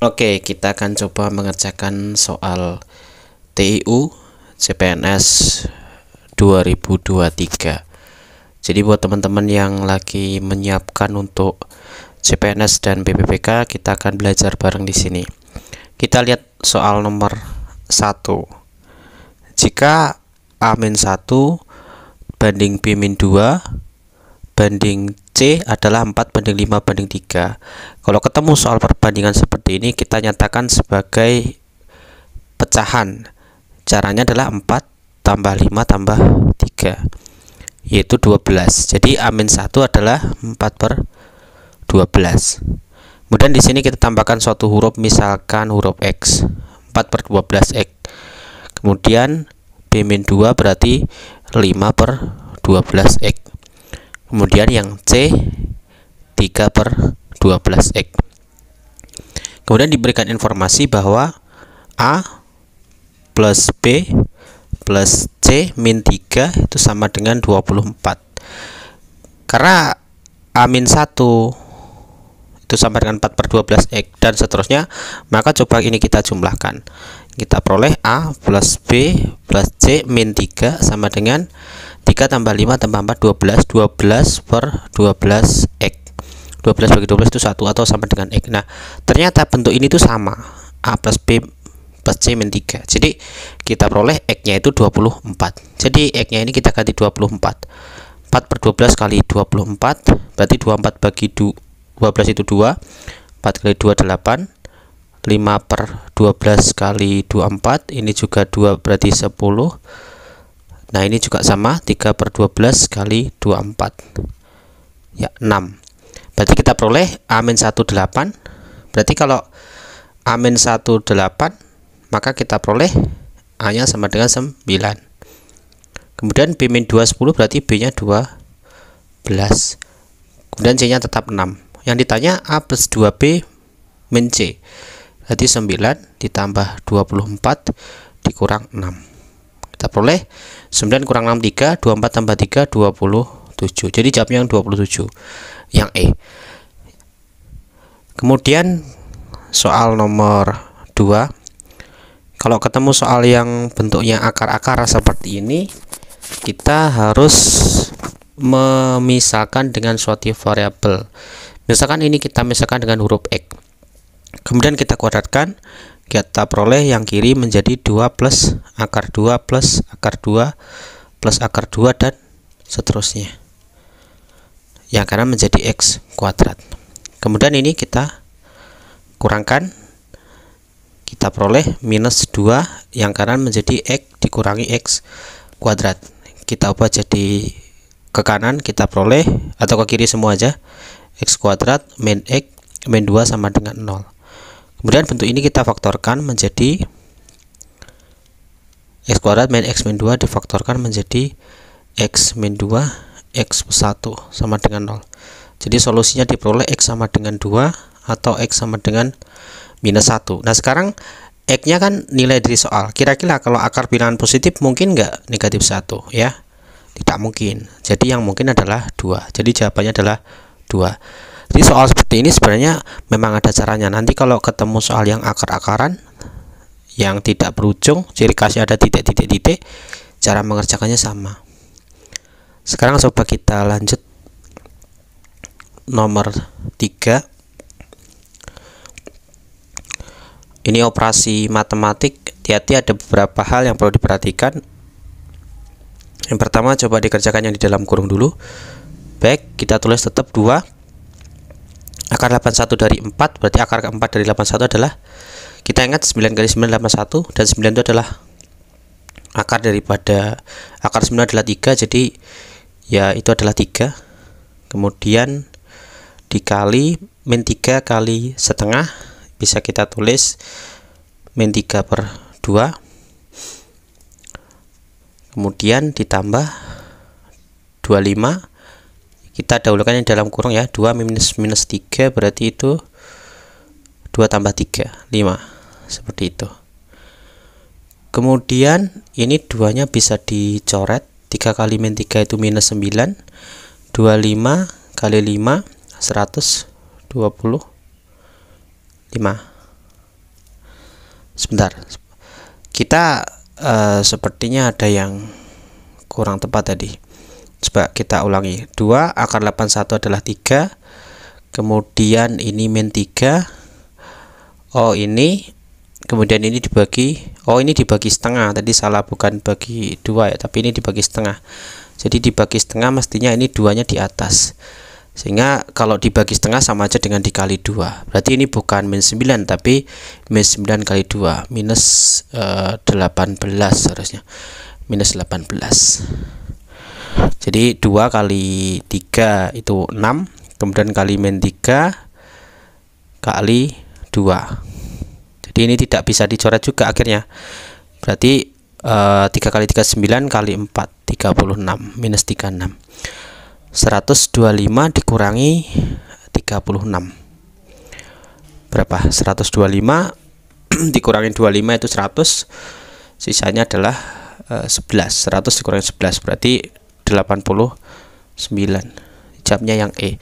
Oke, kita akan coba mengerjakan soal TIU CPNS 2023. Jadi buat teman-teman yang lagi menyiapkan untuk CPNS dan BPPK, kita akan belajar bareng di sini. Kita lihat soal nomor 1. Jika A-1 banding B-2 banding C adalah 4:5:3. Kalau ketemu soal perbandingan seperti ini, kita nyatakan sebagai pecahan. Caranya adalah 4 tambah 5 tambah 3, yaitu 12. Jadi A-1 adalah 4/12. Kemudian di sini kita tambahkan suatu huruf, misalkan huruf X, 4/12 X. Kemudian B-2 berarti 5/12 X. Kemudian yang C 3/12 X. Kemudian diberikan informasi bahwa A plus B plus C min 3 itu sama dengan 24. Karena A-1 itu sama dengan 4/12 X dan seterusnya, maka coba ini kita jumlahkan. Kita peroleh A plus B plus C min 3 sama dengan 3 tambah 5 tambah 4, 12. 12/12 X. 12 bagi 12 itu 1 atau sama dengan X. Nah, ternyata bentuk ini tuh sama, A plus B plus C min 3. Jadi kita peroleh X-nya itu 24. Jadi X-nya ini kita ganti 24. 4/12 kali 24 berarti 24 bagi 12 itu 2. 4 kali 2 8. 5/12 kali 24 ini juga 2 berarti 10. Nah, ini juga sama, 3/12 kali 24 ya 6. Berarti kita peroleh A-1 8. Berarti kalau A-1 8, maka kita peroleh A nya sama dengan 9. Kemudian B-2 10 berarti B nya 12. Kemudian C nya tetap 6. Yang ditanya A plus 2B min C, berarti 9 ditambah 24 dikurang 6. Kita peroleh 9 kurang 6 3, 24 tambah 3 27. Jadi jawabnya yang 27, yang E. Kemudian soal nomor 2. Kalau ketemu soal yang bentuknya akar-akar seperti ini, kita harus memisahkan dengan suatu variabel. Misalkan ini kita misahkan dengan huruf X. Kemudian kita kuadratkan, kita peroleh yang kiri menjadi 2 plus akar 2 plus akar 2 plus akar 2 dan seterusnya. Yang kanan menjadi X kuadrat. Kemudian ini kita kurangkan, kita peroleh minus 2, yang kanan menjadi X dikurangi X kuadrat. Kita ubah jadi ke kanan, kita peroleh, atau ke kiri semua aja, X kuadrat min X min 2 sama dengan 0. Kemudian bentuk ini kita faktorkan menjadi X kuadrat min X min 2 difaktorkan menjadi X min 2 X plus 1 sama dengan 0. Jadi solusinya diperoleh X sama dengan 2 atau X sama dengan minus 1. Nah, sekarang X nya kan nilai dari soal. Kira-kira kalau akar bilangan positif mungkin nggak negatif 1 ya? Tidak mungkin. Jadi yang mungkin adalah 2. Jadi jawabannya adalah 2. Jadi soal seperti ini sebenarnya memang ada caranya. Nanti kalau ketemu soal yang akar-akaran yang tidak berujung, ciri khasnya ada titik-titik-titik, cara mengerjakannya sama. Sekarang coba kita lanjut nomor 3. Ini operasi matematik. Hati-hati, ada beberapa hal yang perlu diperhatikan. Yang pertama, coba dikerjakan yang di dalam kurung dulu. Baik, kita tulis tetap 2. Akar 81 dari 4, berarti akar keempat dari 81 adalah, kita ingat 9 kali 9 81, dan 9 itu adalah akar daripada akar 9 adalah 3, jadi ya itu adalah 3. Kemudian dikali min 3 kali setengah, bisa kita tulis min 3/2. Kemudian ditambah 25. Kita dahulukan yang dalam kurung ya, 2 minus 3 berarti itu 2 tambah 3, 5. Seperti itu. Kemudian ini 2-nya bisa dicoret. 3 kali min 3 itu minus 9. 25 kali 5 125. sebentar, kita sepertinya ada yang kurang tepat tadi. Coba kita ulangi. 2 akar 81 adalah 3. Kemudian ini min 3. Oh ini. Kemudian ini dibagi. Oh ini dibagi setengah. Tadi salah, bukan bagi 2 ya, tapi ini dibagi setengah. Jadi dibagi setengah mestinya ini 2-nya di atas. Sehingga kalau dibagi setengah sama aja dengan dikali 2. Berarti ini bukan min 9 tapi min 9 kali 2. Minus 18 harusnya. Minus 18. Jadi 2 kali 3 itu 6. Kemudian kali min 3 kali 2. Jadi ini tidak bisa dicoret juga akhirnya. Berarti 3 kali 3 9 kali 4 36 minus 36. 125 dikurangi 36. Berapa? 125 dikurangi 25 itu 100. Sisanya adalah 11. 100 dikurangi 11 berarti 89. Jawabnya yang E.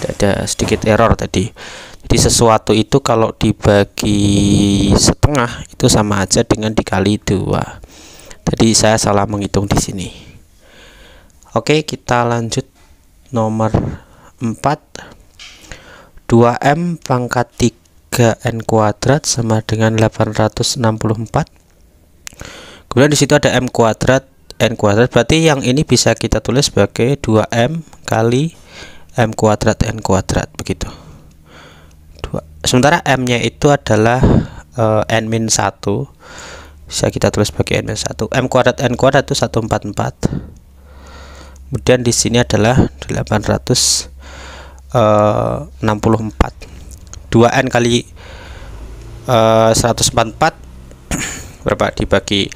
Ada sedikit error tadi. Jadi sesuatu itu kalau dibagi setengah itu sama aja dengan dikali 2. Tadi saya salah menghitung di sini. Oke, kita lanjut nomor 4. 2M pangkat 3N kuadrat sama dengan 864. Kemudian di situ ada M kuadrat, N kuadrat. Berarti yang ini bisa kita tulis sebagai 2M kali M kuadrat N kuadrat, begitu. Sementara M-nya itu adalah N-1. Bisa kita tulis sebagai N-1. M kuadrat N kuadrat itu 144. Kemudian di sini adalah 864. 2N kali 144 berapa dibagi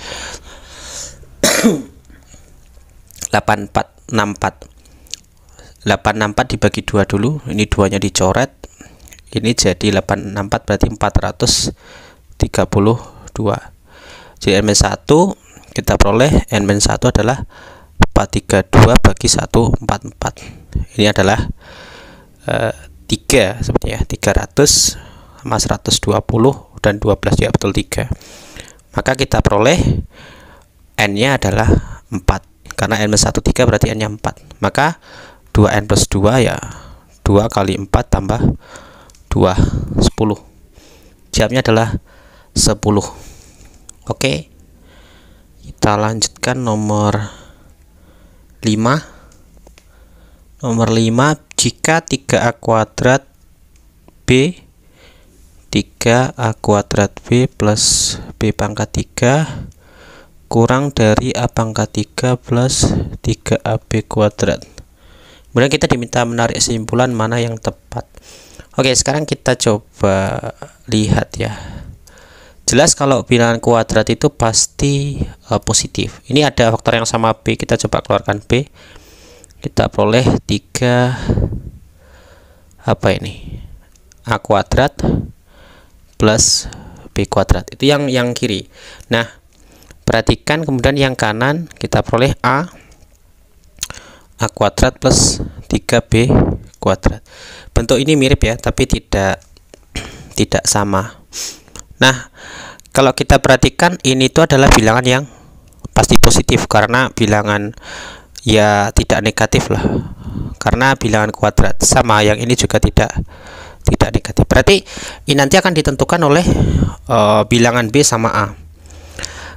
8464 dibagi 2 dulu. Ini 2-nya dicoret. Ini jadi 864 berarti 432. Jadi N-1 kita peroleh N-1 adalah 432 bagi 144. Ini adalah 3 sebenarnya 300 sama 120 dan 12 ya, betul 3. Maka kita peroleh N-nya adalah 4. Karena N-1 3 berarti N-nya 4. Maka 2N plus 2 ya 2 kali 4 tambah 2 10. Jawabnya adalah 10. Oke. Kita lanjutkan nomor 5. Nomor 5, jika 3A kuadrat B 3A kuadrat B plus B pangkat 3 kurang dari A pangkat 3 plus 3AB kuadrat. Kemudian kita diminta menarik kesimpulan mana yang tepat. Oke, sekarang kita coba lihat ya. Jelas kalau bilangan kuadrat itu pasti positif. Ini ada faktor yang sama B, kita coba keluarkan B. Kita peroleh 3 apa ini? A kuadrat plus B kuadrat. Itu yang kiri. Nah, perhatikan kemudian yang kanan kita peroleh A kuadrat plus 3B kuadrat. Bentuk ini mirip ya, tapi tidak sama. Nah, kalau kita perhatikan ini itu adalah bilangan yang pasti positif karena bilangan ya tidak negatif lah. Karena bilangan kuadrat sama yang ini juga tidak negatif. Berarti ini nanti akan ditentukan oleh bilangan B sama A.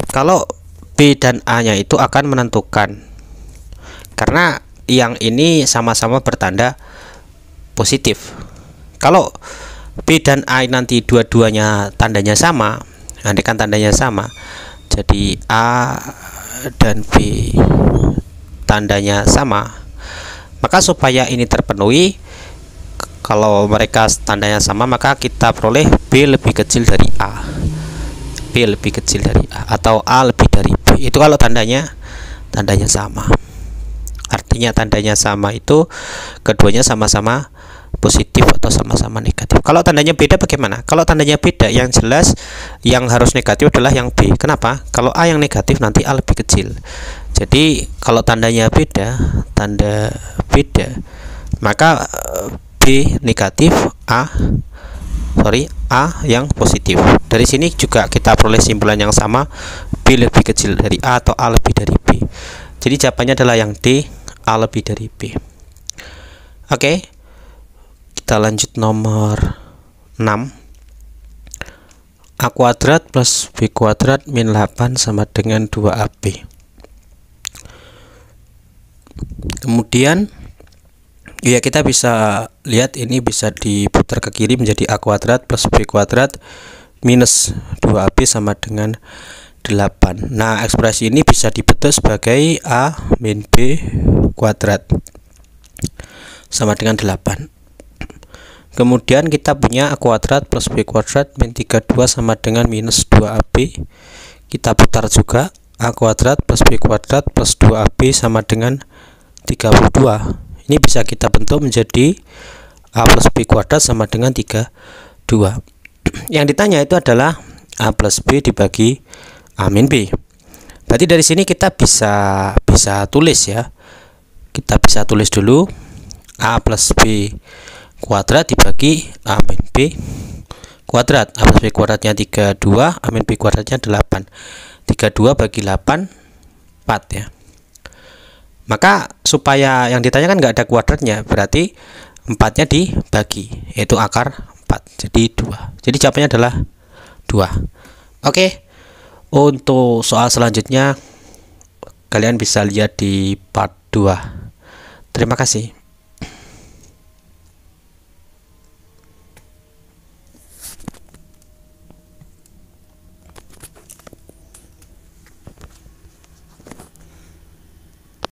Kalau B dan A-nya itu akan menentukan. Karena yang ini sama-sama bertanda positif. Kalau B dan A nanti dua-duanya tandanya sama, nanti kan tandanya sama, jadi A dan B tandanya sama, maka supaya ini terpenuhi, kalau mereka tandanya sama, maka kita peroleh B lebih kecil dari A, B lebih kecil dari A, atau A lebih dari B. Itu kalau tandanya sama. Artinya tandanya sama itu keduanya sama-sama positif atau sama-sama negatif. Kalau tandanya beda bagaimana? Kalau tandanya beda, yang jelas yang harus negatif adalah yang B. Kenapa? Kalau A yang negatif nanti A lebih kecil. Jadi kalau tandanya beda, maka B negatif, A A yang positif. Dari sini juga kita peroleh simpulan yang sama, B lebih kecil dari A atau A lebih dari B. Jadi jawabannya adalah yang D, A lebih dari B. Oke, kita lanjut nomor 6. A kuadrat plus B kuadrat min 8 sama dengan 2AB. Kemudian ya kita bisa lihat ini bisa diputar ke kiri menjadi A kuadrat plus B kuadrat minus 2AB sama dengan 8. Nah, ekspresi ini bisa dibentuk sebagai A min B kuadrat sama dengan 8. Kemudian kita punya A kuadrat plus B kuadrat min 32 sama dengan minus 2AB. Kita putar juga A kuadrat plus B kuadrat plus 2AB sama dengan 32. Ini bisa kita bentuk menjadi A plus B kuadrat sama dengan 32. Yang ditanya itu adalah A plus B dibagi A min B. Berarti dari sini kita bisa tulis ya. Kita bisa tulis dulu A plus B kuadrat dibagi A min B kuadrat. A plus B kuadratnya 32, A min B kuadratnya 8. 32 bagi 8, 4 ya. Maka supaya yang ditanyakan nggak ada kuadratnya, berarti 4-nya dibagi, yaitu akar 4, jadi 2. Jadi jawabannya adalah 2. Oke, untuk soal selanjutnya kalian bisa lihat di part 2. Terima kasih.